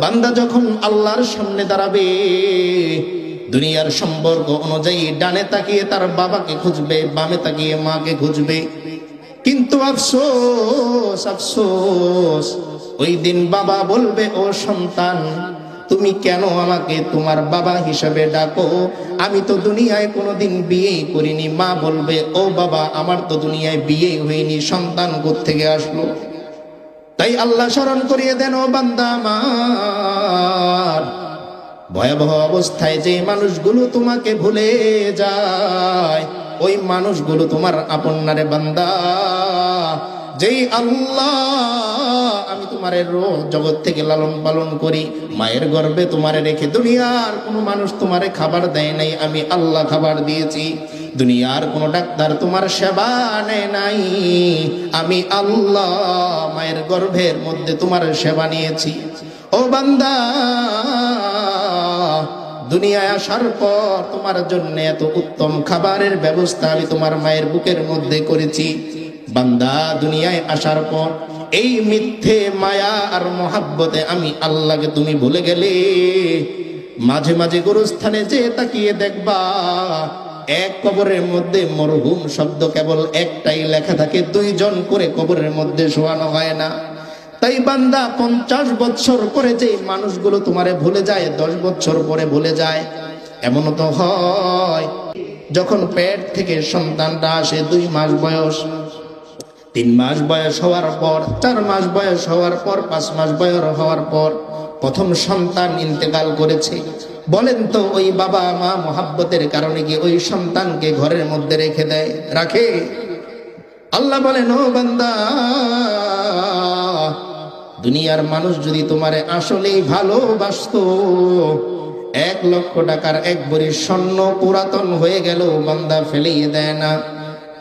বান্দা যখন আল্লাহর সামনে দাঁড়াবে, দুনিয়ার সম্পর্ক অনুযায়ী ডানে তাকিয়ে তার বাবাকে খুঁজবে, বামে তাকিয়ে মাকে খুঁজবে। কিন্তু আফসোস আফসোস, ওই দিন বাবা বলবে, ও সন্তান, তুমি কেন আমাকে তোমার বাবা হিসাবে ডাকো? আমি তো দুনিয়ায় কোনোদিন বিয়েই করিনি। মা বলবে, ও বাবা, আমার তো দুনিয়ায় বিয়েই হয়নি, সন্তান কোত্থেকে আসলো? তাই আল্লাহ স্মরণ করিয়ে দেন, ও বান্দা আমার, ভয়াবহ অবস্থায় যে মানুষগুলো তোমাকে ভুলে যায়, ওই মানুষগুলো তোমার আপন না রে বান্দা। যেই আল্লাহ আমি তোমারে রোজ জগৎ থেকে লালন পালন করি, মায়ের গর্ভে তোমারে রেখে দুনিয়ার কোনো মানুষ তোমারে খাবার দেয় নাই, আমি আল্লাহ খাবার দিয়েছি। দুনিয়ার কোনো ডাক্তার তোমার সেবা নেয় নাই, আমি আল্লাহ মায়ের গর্ভের মধ্যে তোমার সেবা নিয়েছি। ও বান্দা, দুনিয়ায় আসার পর তোমার জন্য এত উত্তম খাবারের ব্যবস্থা আমি তোমার মায়ের বুকের মধ্যে করেছি। বান্দা, দুনিয়ায় আসার পর এই মিথ্যে মায়া আর মহাব্বতে আমি আল্লাহকে তুমি ভুলে গেলে। মাঝে মাঝে গোরস্থানে যে তাকিয়ে দেখবা, এক কবরের মধ্যে মরহুম শব্দ কেবল একটাই লেখা থাকে, 2 জন করে কবরের মধ্যে শোয়ানো হয় না। তাই বান্দা, 50 বছর পরে যে মানুষগুলো তোমারে ভুলে যায়, 10 বছর পরে ভুলে যায়। এমনও তো হয়, যখন পেট থেকে সন্তানটা আসে, 2 মাস বয়স, 3 মাস বয়স হওয়ার পর, 4 মাস বয়স হওয়ার পর, 5 মাস বয়স হওয়ার পর প্রথম সন্তান ইন্তেকাল করেছে। বলেন তো, ওই বাবা মা মোহাব্বতের কারণে কি ওই সন্তানকে ঘরের মধ্যে রেখে দেয়? রাখে? আল্লাহ বলেন, ও বান্দা, দুনিয়ার মানুষ যদি তোমারে আসলেই ভালোবাসতো, 1 লক্ষ টাকার 1 ভরি স্বর্ণ পুরাতন হয়ে গেল বান্দা ফেলিয়ে দেয় না,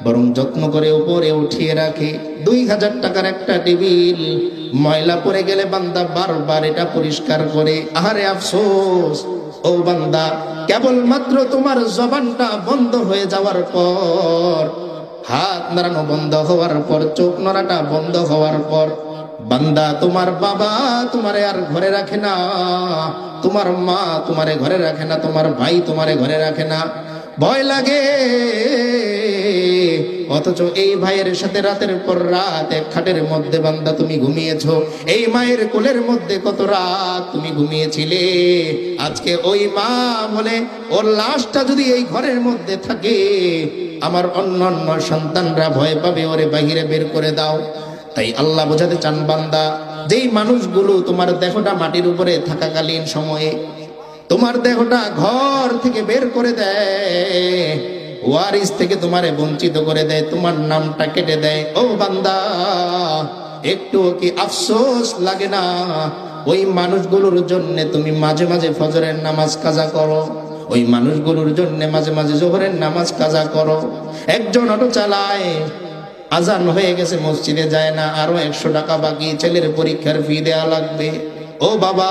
বরং যত্ন করে উপরে উঠিয়ে রাখে। 2000 টাকার একটা টেবিল ময়লা পড়ে গেলে বান্দা বারবার এটা পরিষ্কার করে। আহারে আফসোস, ও বান্দা, কেবলমাত্র তোমার জবানটা বন্ধ হয়ে যাওয়ার পর, হাত নাড়ানো বন্ধ হওয়ার পর, চোখ নড়াটা বন্ধ হওয়ার পর, বান্দা, তোমার বাবা তোমারে আর ঘরে রাখে না, তোমার মা তোমারে ঘরে রাখে না, তোমার ভাই তোমারে ঘরে রাখে না। ভয় লাগে, অথচ এই ভাইয়ের সাথে রাতের পর রাত এক খাটের মধ্যে বান্দা তুমি ঘুমিয়েছো। এই মায়ের কোলের মধ্যে কত রাত তুমি ঘুমিয়েছিলে। আজকে ওই মা বলে, ওর লাশটা যদি এই ঘরের মধ্যে থাকে, আমার অন্যান্য সন্তানরা ভয় পাবে, ওরে বাহিরে বের করে দাও। তাই আল্লাহ বোঝাতে চান, বান্দা, যেই মানুষগুলো তোমার দেহটা মাটির উপরে থাকাকালীন সময়ে তোমার দেহটা ঘর থেকে বের করে দেয়, ওয়ারিস থেকে তোমারে বঞ্চিত করে দেয়, তোমার নামটা কেটে দেয়, ও বান্দা, একটু কি আফসোস লাগে না? ওই মানুষগুলোর জন্য তুমি মাঝে মাঝে ফজরের নামাজ কাজা করো, ওই মানুষগুলোর জন্য মাঝে মাঝে জোহরের নামাজ কাজা করো। একজন অটো চালায়, আজান হয়ে গেছে, মসজিদে যায় না, আরো 100 টাকা বাকি, ছেলের পরীক্ষার ফি দেওয়া লাগবে। ও বাবা,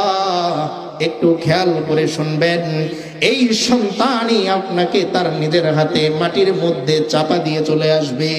একটু খেয়াল করে শুনবেন, এই সন্তানই আপনাকে তার নিজের হাতে মাটির মধ্যে চাপা দিয়ে চলে আসবে।